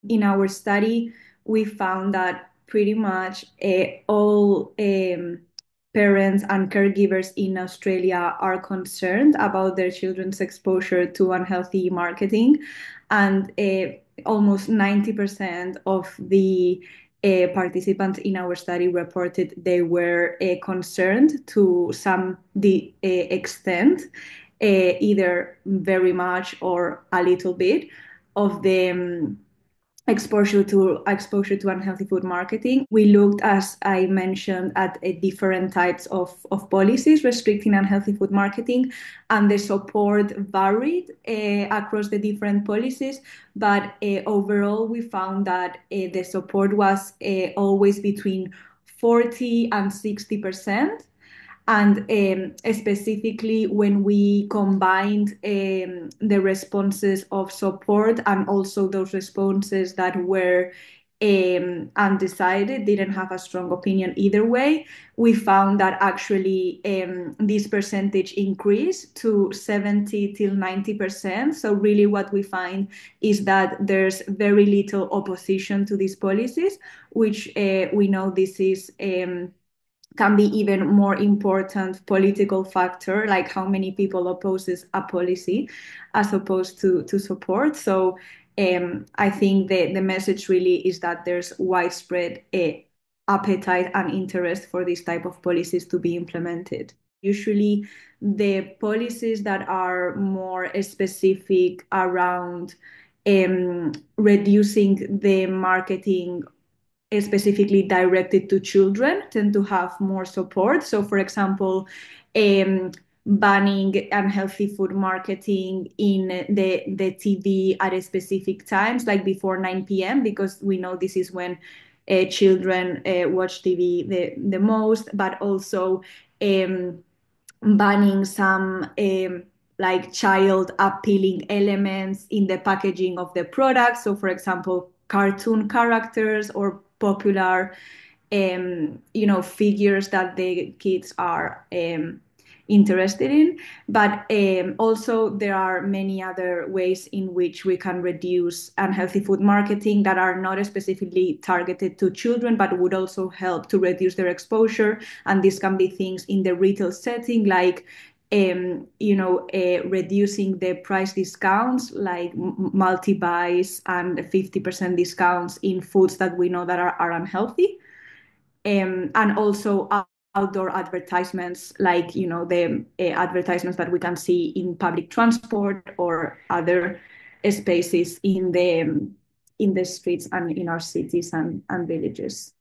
In our study, we found that pretty much all parents and caregivers in Australia are concerned about their children's exposure to unhealthy marketing, and almost 90% of the participants in our study reported they were concerned to some extent, either very much or a little bit, of the exposure to unhealthy food marketing. We looked, as I mentioned, at different types of policies restricting unhealthy food marketing, and the support varied across the different policies. But overall, we found that the support was always between 40 and 60%. And specifically, when we combined the responses of support and also those responses that were undecided, didn't have a strong opinion either way, we found that actually this percentage increased to 70 till 90%. So really what we find is that there's very little opposition to these policies, which we know this is can be even more important political factor, like how many people opposes a policy as opposed to support. So I think the message really is that there's widespread appetite and interest for this type of policies to be implemented. Usually the policies that are more specific around reducing the marketing specifically directed to children tend to have more support. So, for example, banning unhealthy food marketing in the TV at a specific times, like before 9 p.m., because we know this is when children watch TV the most, but also banning some like child appealing elements in the packaging of the product. So, for example, cartoon characters or popular figures that the kids are interested in. But also there are many other ways in which we can reduce unhealthy food marketing that are not specifically targeted to children, but would also help to reduce their exposure. And this can be things in the retail setting, like reducing the price discounts, like multi-buys and 50% discounts in foods that we know that are unhealthy, and also outdoor advertisements, like the advertisements that we can see in public transport or other spaces in the streets and in our cities and villages.